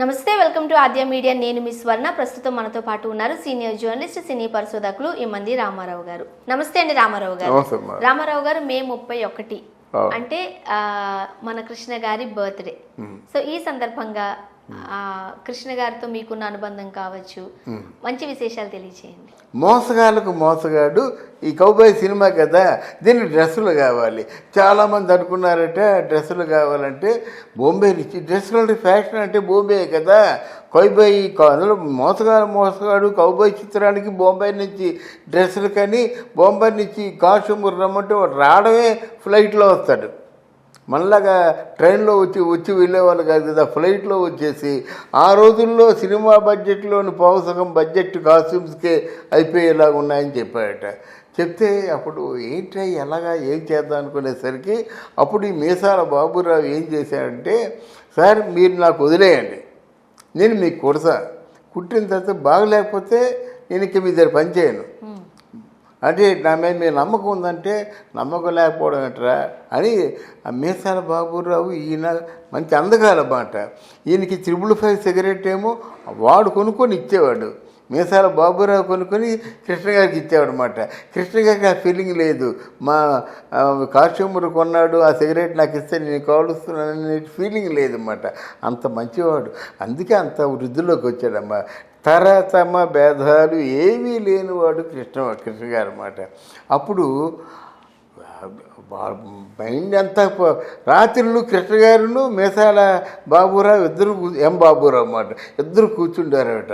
నమస్తే, welcome to Aadya media. నేను మీ స్వర్ణ. ప్రస్తుతం మనతో పాటు ఉన్నారు సీనియర్ జర్నలిస్ట్, సినీ పరిశోధకులు ఇమ్మంది రామారావు గారు. నమస్తే అండి రామారావు గారు. రామారావు గారు మే 31 అంటే మన కృష్ణ గారి బర్త్డే. సో ఈ సందర్భంగా కృష్ణ గారితో మీకున్న అనుబంధం కావచ్చు, మంచి విశేషాలు తెలియచేయండి. మోసగాళ్ళకు మోసగాడు ఈ కౌబాయ్ సినిమా కదా, దీనికి డ్రెస్సులు కావాలి. చాలామంది అనుకున్నారట డ్రెస్సులు కావాలంటే బాంబే నుంచి డ్రెస్సులు అంటే ఫ్యాషన్ అంటే బాంబే కదా. కౌబాయ్ అందులో మోసగాడు కౌబాయ్ చిత్రానికి బొంబాయి నుంచి డ్రెస్సులు కానీ బొంబాయి నుంచి కాస్ట్యూమ్ రమ్మంటే వాడు రావడమే ఫ్లైట్లో వస్తాడు. మనలాగా ట్రైన్లో వచ్చి వెళ్ళేవాళ్ళు కాదు కదా, ఫ్లైట్లో వచ్చేసి ఆ రోజుల్లో సినిమా బడ్జెట్లోని పావుసగం బడ్జెట్ కాస్ట్యూమ్స్కే అయిపోయేలాగా ఉన్నాయని చెప్పాడట. చెప్తే అప్పుడు ఏంటి ఎలాగా ఏం చేద్దాం అనుకునేసరికి అప్పుడు ఈ మీసాల బాబురావు ఏం చేశాడంటే, సార్ మీరు నాకు వదిలేయండి, నేను మీకు కుట్టిన తర్వాత బాగలేకపోతే నేను ఇంక మీ దగ్గర పని చేయను అంటే నా మీద మీ నమ్మకం ఉందంటే నమ్మకం లేకపోవడం ఏంట్రా అని ఆ మీసాల బాబురావు ఈయన మంచి అందగాలన్నమాట. ఈయనకి 555 సిగరెట్ ఏమో వాడు కొనుక్కొని ఇచ్చేవాడు, మీసాల బాబురావు కొనుక్కొని కృష్ణ గారికి ఇచ్చేవాడు అనమాట. కృష్ణ గారికి ఆ ఫీలింగ్ లేదు, మా కాస్ట్యూమర్ కొన్నాడు ఆ సిగరెట్ నాకు ఇస్తే నేను కాలుస్తున్నాననే ఫీలింగ్ లేదన్నమాట. అంత మంచివాడు, అందుకే అంత వృద్ధిలోకి వచ్చాడమ్మా. తరతమ భేదాలు ఏమీ లేనివాడు కృష్ణ గారు అన్నమాట. అప్పుడు మైండ్ అంతా రాత్రులు కృష్ణ గారును మీసాల బాబురావు ఇద్దరు బాబురావు అన్నమాట, ఇద్దరు కూర్చుంటారట,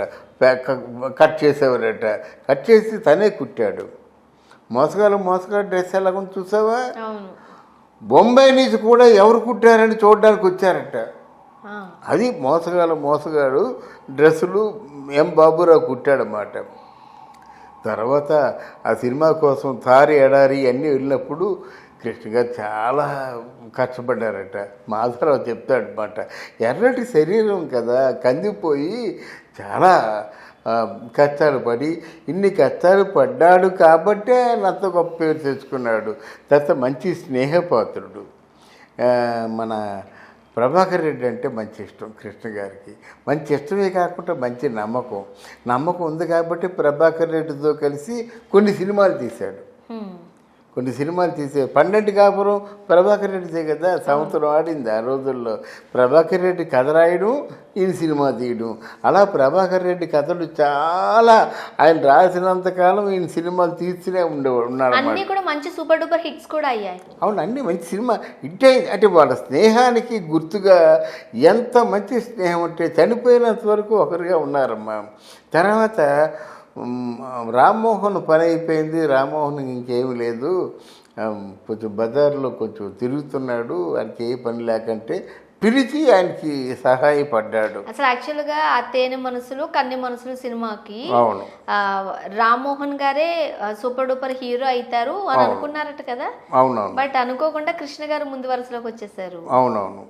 కట్ చేసేవారట. కట్ చేసి తనే కుట్టాడు. మోసగాడు డ్రెస్ ఎలాగొని చూసావా? బొంబాయి నుంచి కూడా ఎవరు కుట్టారని చూడడానికి వచ్చారట. అది మోసగాడు డ్రెస్సులు బాబురావు కుట్టాడన్నమాట. తర్వాత ఆ సినిమా కోసం తారి ఎడారి అన్నీ వెళ్ళినప్పుడు కృష్ణ గారు చాలా కష్టపడ్డారట. మాధవరావు చెప్తాడనమాట, ఎర్రటి శరీరం కదా కందిపోయి చాలా కష్టాలు పడి ఇన్ని కష్టాలు పడ్డాడు కాబట్టే అంత గొప్ప పేరు తెచ్చుకున్నాడు. తర్వాత మంచి స్నేహపాత్రుడు. మన ప్రభాకర్ రెడ్డి అంటే మంచి ఇష్టం కృష్ణ గారికి. మంచి ఇష్టమే కాకుండా మంచి నమ్మకం ఉంది కాబట్టి ప్రభాకర్ రెడ్డితో కలిసి కొన్ని సినిమాలు తీశాడు. 12 కాపురం ప్రభాకర్ రెడ్డిదే కదా, సంవత్సరం ఆడింది ఆ రోజుల్లో. ప్రభాకర్ రెడ్డి కథ రాయడం, ఈయన సినిమా తీయడం, అలా ప్రభాకర్ రెడ్డి కథలు చాలా ఆయన రాసినంతకాలం ఈయన సినిమాలు తీస్తూనే ఉన్నాడు. అన్నీ కూడా మంచి సూపర్ డూపర్ హిట్స్ కూడా అయ్యాయి. అవును, అన్నీ మంచి సినిమా హిట్ అయింది. అంటే వాళ్ళ స్నేహానికి గుర్తుగా ఎంత మంచి స్నేహం అంటే చనిపోయినంత వరకు ఒకరిగా ఉన్నారమ్మా. తర్వాత రామ్మోహన్ పని అయిపోయింది, రామ్మోహన్ ఇంకేమి లేదు, కొంచెం బజార్లో కొంచెం తిరుగుతున్నాడు, ఆయనకి ఏ పని లేకంటే పిలిచి ఆయనకి సహాయపడ్డాడు. అసలు యాక్చువల్గా ఆ తేనె మనసులు కన్నె మనసులు సినిమాకి అవును రామ్మోహన్ గారే సూపర్ డూపర్ హీరో అవుతారు అని అనుకున్నారట కదా. అవునవును. బట్ అనుకోకుండా కృష్ణ గారు ముందు వరుసలోకి వచ్చేసారు. అవునవును.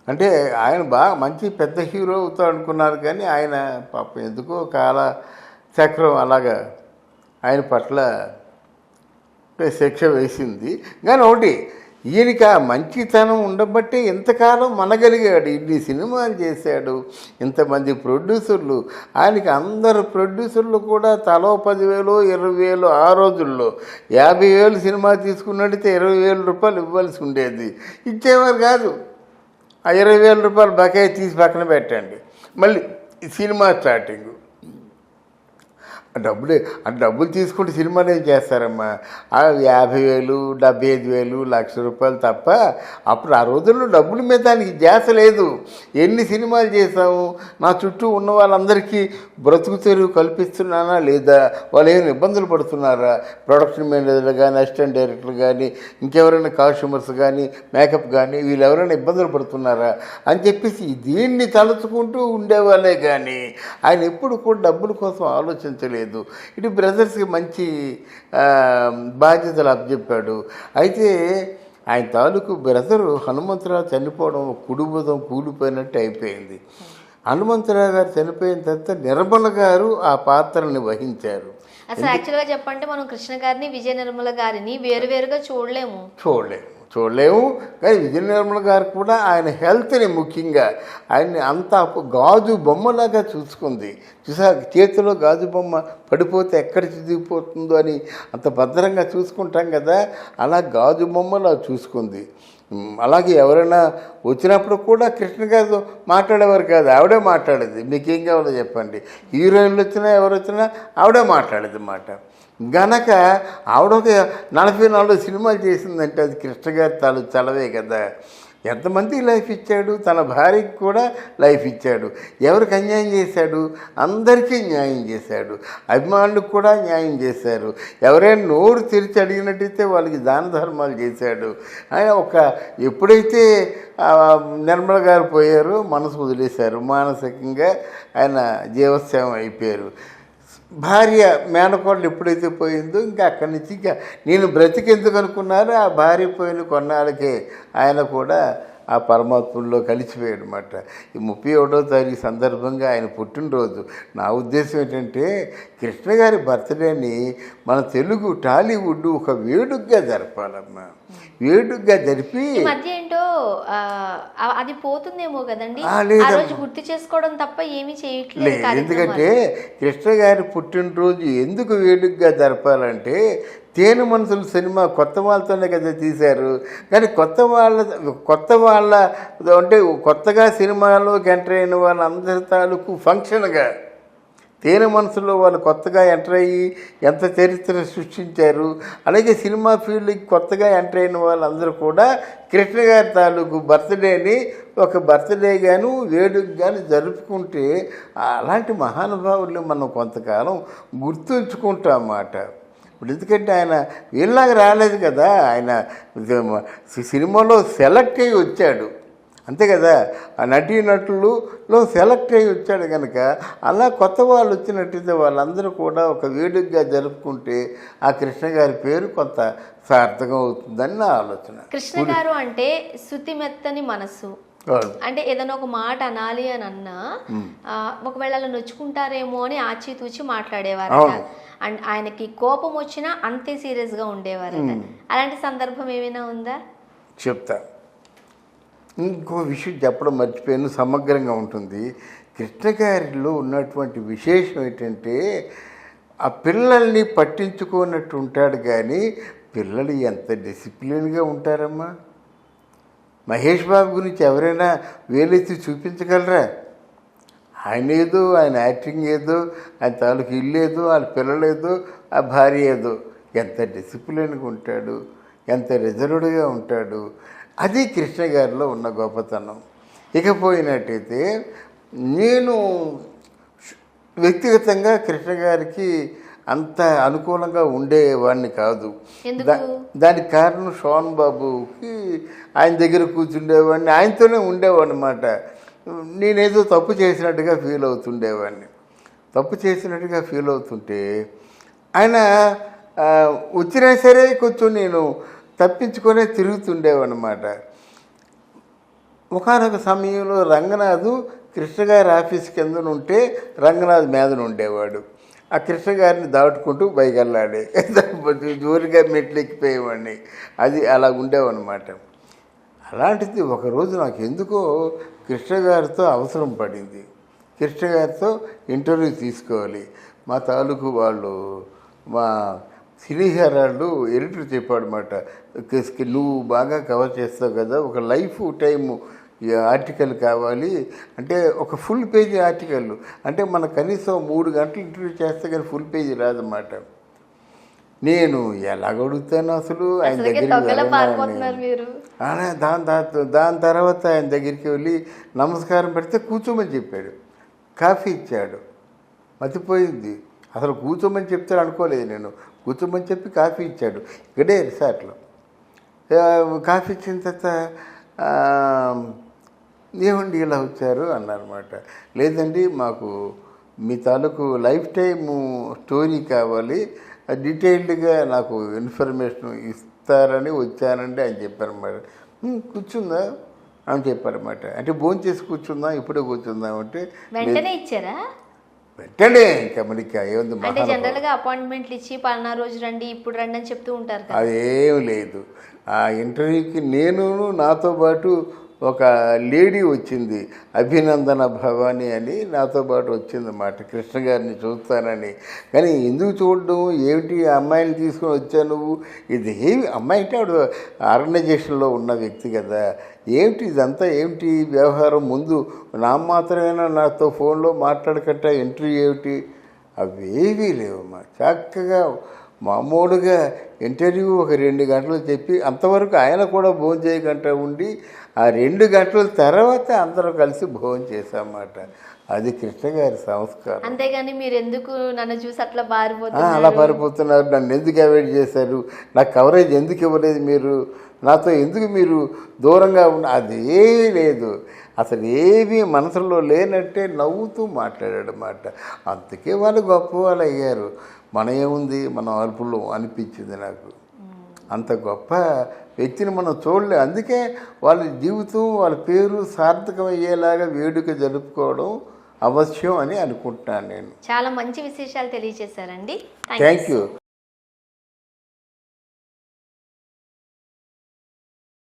అంటే ఆయన బాగా మంచి పెద్ద హీరో అవుతాడు అనుకున్నారు, కానీ ఆయన పాపం ఎందుకో చక్రం అలాగా ఆయన పట్ల శిక్ష వేసింది. కానీ ఒకటి, ఈయనకి ఆ మంచితనం ఉండబట్టే ఎంతకాలం మనగలిగాడు, ఇన్ని సినిమాలు చేశాడు, ఇంతమంది ప్రొడ్యూసర్లు. ఆయనకి అందరు ప్రొడ్యూసర్లు కూడా తలో 10,000 20,000 ఆ రోజుల్లో 50,000 సినిమా తీసుకున్నట్టయితే 20,000 రూపాయలు ఇవ్వాల్సి ఉండేది, ఇచ్చేవారు కాదు. ఆ 20,000 రూపాయలు బకాయి తీసి పక్కన పెట్టండి, మళ్ళీ సినిమా స్టార్టింగ్. డబ్బులు తీసుకుంటే సినిమాలు ఏం చేస్తారమ్మా? 50,000 75,000 1,00,000 తప్ప అప్పుడు ఆ రోజుల్లో డబ్బుల మీద దానికి ధ్యాస లేదు. ఎన్ని సినిమాలు చేసాము, నా చుట్టూ ఉన్న వాళ్ళందరికీ బ్రతుకు తెరువు కల్పిస్తున్నానా లేదా, వాళ్ళు ఏమైనా ఇబ్బందులు పడుతున్నారా, ప్రొడక్షన్ మేనేజర్లు కానీ అసిస్టెంట్ డైరెక్టర్లు కానీ ఇంకెవరైనా కాస్ట్యూమర్స్ కానీ మేకప్ కానీ వీళ్ళు ఎవరైనా ఇబ్బందులు పడుతున్నారా అని చెప్పేసి దీన్ని తలుచుకుంటూ ఉండేవాళ్ళే. కానీ ఆయన ఎప్పుడు కూడా డబ్బుల కోసం ఆలోచించలేదు. ఇటు బ్రదర్స్కి మంచి బాధ్యతలు అప్పచెప్పాడు. అయితే ఆయన తాలూకు బ్రదరు హనుమంతరావు చనిపోవడం కుటుంబం కూలిపోయినట్టు అయిపోయింది. హనుమంతరావు గారు చనిపోయిన తర్వాత నిర్మల గారు ఆ పాత్రని వహించారు. అసలు యాక్చువల్గా చెప్పంటే మనం కృష్ణ గారిని విజయ నిర్మల గారిని వేరువేరుగా చూడలేము. చూడలేము. కానీ విజయ నిర్మల గారు కూడా ఆయన హెల్త్ని ముఖ్యంగా ఆయన్ని అంత గాజు బొమ్మలాగా చూసుకుంది. చూసా, చేతిలో గాజు బొమ్మ పడిపోతే ఎక్కడ చిదిగిపోతుందో అని అంత భద్రంగా చూసుకుంటాం కదా, అలా గాజు బొమ్మలా చూసుకుంది. అలాగే ఎవరైనా వచ్చినప్పుడు కూడా కృష్ణ గారితో మాట్లాడేవారు కాదు, ఆవిడే మాట్లాడేది. మీకేం కావాలో చెప్పండి. హీరోయిన్లు వచ్చినా ఎవరు వచ్చినా ఆవిడే మాట్లాడేది మాట. గనక ఆవిడ ఒక 44 సినిమాలు చేసిందంటే అది కృష్ణ గారి చలవే కదా. ఎంతమంది లైఫ్ ఇచ్చాడు, తన భార్యకి కూడా లైఫ్ ఇచ్చాడు. ఎవరికి అన్యాయం చేశాడు? అందరికీ న్యాయం చేశాడు. అభిమానులకు కూడా న్యాయం చేశారు. ఎవరైనా నోరు తెరిచి అడిగినట్టయితే వాళ్ళకి దాన ధర్మాలు చేశాడు. ఆయన ఎప్పుడైతే నిర్మల గారు పోయారో మనసు వదిలేశారు. మానసికంగా ఆయన జీవత్సవం అయిపోయారు. భార్య మేనకోడలు ఎప్పుడైతే పోయిందో ఇంకా అక్కడి నుంచి ఇంకా నేను బ్రతికెందుకు అనుకున్నారో ఆ భార్య పోయిన కొన్నాళ్ళకే ఆయన కూడా ఆ పరమాత్మలో కలిసిపోయాడు అనమాట. ఈ 31వ తారీఖు సందర్భంగా ఆయన పుట్టినరోజు. నా ఉద్దేశం ఏంటంటే కృష్ణ గారి బర్త్డేని మన తెలుగు టాలీవుడ్ ఒక వేడుకగా జరపాలమ్మా. వేడుకగా జరిపి మధ్య ఏంటో అది పోతుందేమో కదండి, గుర్తు చేసుకోవడం తప్ప ఏమీ చేయట్లేదు. ఎందుకంటే కృష్ణ గారి పుట్టినరోజు ఎందుకు వేడుకగా జరపాలంటే తేనె మనసులు సినిమా కొత్త వాళ్ళతోనే కదా తీశారు. కానీ కొత్త వాళ్ళ అంటే కొత్తగా సినిమాలోకి ఎంటర్ అయిన వాళ్ళందరి తాలూకు ఫంక్షన్గా తేనె మనసులో వాళ్ళు కొత్తగా ఎంటర్ అయ్యి ఎంత చరిత్ర సృష్టించారు. అలాగే సినిమా ఫీల్డ్కి కొత్తగా ఎంటర్ అయిన వాళ్ళందరూ కూడా కృష్ణ గారి తాలూకు బర్త్డేని ఒక బర్త్డే గాను వేడుక కానీ జరుపుకుంటే అలాంటి మహానుభావుల్ని మనం కొంతకాలం గుర్తుంచుకుంటాం అన్నమాట. ఇప్పుడు ఎందుకంటే ఆయన వీళ్ళలాగా రాలేదు కదా, ఆయన సినిమాలో సెలెక్ట్ అయ్యి వచ్చాడు అంతే కదా, ఆ నటీనటులలో సెలెక్ట్ అయ్యి వచ్చాడు కనుక అలా కొత్త వాళ్ళు వచ్చినట్టయితే వాళ్ళందరూ కూడా ఒక వేడుకగా జరుపుకుంటే ఆ కృష్ణ గారి పేరు కొంత సార్థకం అవుతుందని నా ఆలోచన. కృష్ణ గారు అంటే శుతిమెత్తని మనసు, అంటే ఏదైనా ఒక మాట అనాలి అని అన్నా ఒకవేళ అలా నొచ్చుకుంటారేమో అని ఆచితూచి మాట్లాడేవారు. అండ్ ఆయనకి కోపం వచ్చినా అంతే సీరియస్గా ఉండేవారు. అలాంటి సందర్భం ఏమైనా ఉందా? చెప్తా. ఇంకో విషయం చెప్పడం మర్చిపోయాను, సమగ్రంగా ఉంటుంది. కృష్ణ గారిలో ఉన్నటువంటి విశేషం ఏంటంటే ఆ పిల్లల్ని పట్టించుకోనట్టు ఉంటాడు. కానీ పిల్లలు ఎంత డిసిప్లిన్గా ఉంటారమ్మా. మహేష్ బాబు గురించి ఎవరైనా వేలెత్తి చూపించగలరా? ఆయన ఏదో, ఆయన యాక్టింగ్ ఏదో, ఆయన తాలూకు ఇల్లు ఏదో, వాళ్ళ పిల్లలు ఏదో, ఆ భార్య ఏదో. ఎంత డిసిప్లిన్గా ఉంటాడు, ఎంత రిజర్వ్డ్గా ఉంటాడు. అది కృష్ణ గారిలో ఉన్న గొప్పతనం. ఇకపోయినట్టయితే నేను వ్యక్తిగతంగా కృష్ణ గారికి అంత అనుకూలంగా ఉండేవాడిని కాదు. దానికి కారణం శోభన్ బాబుకి ఆయన దగ్గర కూర్చుండేవాడిని, ఆయనతోనే ఉండేవాడిని అన్నమాట. నేనేదో తప్పు చేసినట్టుగా ఫీల్ అవుతుండేవాడిని. తప్పు చేసినట్టుగా ఫీల్ అవుతుంటే ఆయన వచ్చినా సరే కొంచెం నేను తప్పించుకొనే తిరుగుతుండేవాడిని అన్నమాట. ఒకనొక సమయంలో రంగనాథు కృష్ణ గారి ఆఫీస్ కింద ఉంటే రంగనాథ్ మీదన ఉండేవాడు. ఆ కృష్ణ గారిని దాటుకుంటూ పైకెళ్ళాడే, జోరుగా మెట్లు ఎక్కిపోయేవాడిని. అది అలా ఉండేవన్నమాట. అలాంటిది ఒకరోజు నాకు ఎందుకో కృష్ణ గారితో అవసరం పడింది. కృష్ణ గారితో ఇంటర్వ్యూ తీసుకోవాలి. మా తాలూకు వాళ్ళు, మా సినీ హెరాల్డ్ ఎడిటర్ చెప్పాడు అన్నమాట, నువ్వు బాగా కవర్ చేస్తావు కదా, ఒక లైఫ్ టైము ఆర్టికల్ కావాలి అంటే ఒక ఫుల్ పేజీ ఆర్టికల్ అంటే మన కనీసం 3 గంటలు ఇంటర్వ్యూ చేస్తే కానీ ఫుల్ పేజీ రాదన్నమాట. నేను ఎలాగడుగుతాను అసలు ఆయన దగ్గరికి దాని తర్వాత ఆయన దగ్గరికి వెళ్ళి నమస్కారం పెడితే కూర్చోమని చెప్పాడు. కాఫీ ఇచ్చాడు. మతిపోయింది, అసలు కూర్చోమని చెప్తాడు అనుకోలేదు నేను. కూర్చోమని చెప్పి కాఫీ ఇచ్చాడు ఇక్కడే రిసార్ట్లో. కాఫీ ఇచ్చిన తర్వాత ఏమండి ఇలా వచ్చారు అన్నారన్నమాట. లేదండి, మాకు మీ తాలూకు లైఫ్ టైము స్టోరీ కావాలి, డీటెయిల్డ్గా నాకు ఇన్ఫర్మేషన్ ఇస్తారని వచ్చానండి అని చెప్పారన్నమాట. కూర్చుందా అని చెప్పారన్నమాట. అంటే భోంచేసి కూర్చుందాం, ఇప్పుడే కూర్చుందాం అంటే వెంటనే ఇచ్చారా? పెట్టండి ఇంకా మనకి ఏముంది అంటే జనరల్ గా అపాయింట్మెంట్లు ఇచ్చి పలానా రోజు రండి ఇప్పుడు రండి అని చెప్తూ ఉంటారు కదా. అదేం లేదు. ఆ ఇంటర్వ్యూకి నేను నాతో పాటు ఒక లేడీ వచ్చింది, అభినందన భవాని అని నాతో పాటు వచ్చిందన్నమాట, కృష్ణ గారిని చూస్తానని. కానీ ఎందుకు చూడడం ఏమిటి, అమ్మాయిని తీసుకొని వచ్చా నువ్వు, ఇది ఏమి అమ్మాయి అంటే ఆవిడ ఆర్గనైజేషన్లో ఉన్న వ్యక్తి కదా, ఏమిటి ఇదంతా ఏమిటి వ్యవహారం, ముందు నా మాత్రమేనా నాతో ఫోన్లో మాట్లాడకట్ట ఇంటర్వ్యూ ఏమిటి, అవేవీ లేవమ్మా. చక్కగా మామూలుగా ఇంటర్వ్యూ ఒక 2 గంటలు చెప్పి అంతవరకు ఆయన కూడా భోజనం చేయకుండా ఉండి ఆ 2 గంటల తర్వాత అందరూ కలిసి భోజనం చేశామన్నమాట. అది కృష్ణ గారి సంస్కారం. అంతేగాని మీరు ఎందుకు నన్ను చూసి అట్లా అలా పారిపోతున్నారు, నన్ను ఎందుకు అవాయిడ్ చేశారు, నాకు కవరేజ్ ఎందుకు ఇవ్వలేదు, మీరు నాతో ఎందుకు మీరు దూరంగా ఉన్న, అదే లేదు. అసలు ఏమీ మనసులో లేనట్టే నవ్వుతూ మాట్లాడాడన్నమాట. అందుకే వాళ్ళు గొప్ప వాళ్ళు అయ్యారు. మన ఏముంది, మనం అల్పులు అనిపించింది నాకు. అంత గొప్ప వ్యక్తిని మనం చూడలే. అందుకే వాళ్ళ జీవితం, వాళ్ళ పేరు సార్థకమయ్యేలాగా వేడుక జరుపుకోవడం అవశ్యం అని అనుకుంటున్నాను నేను. చాలా మంచి విశేషాలు తెలియజేశారండి. Thank you.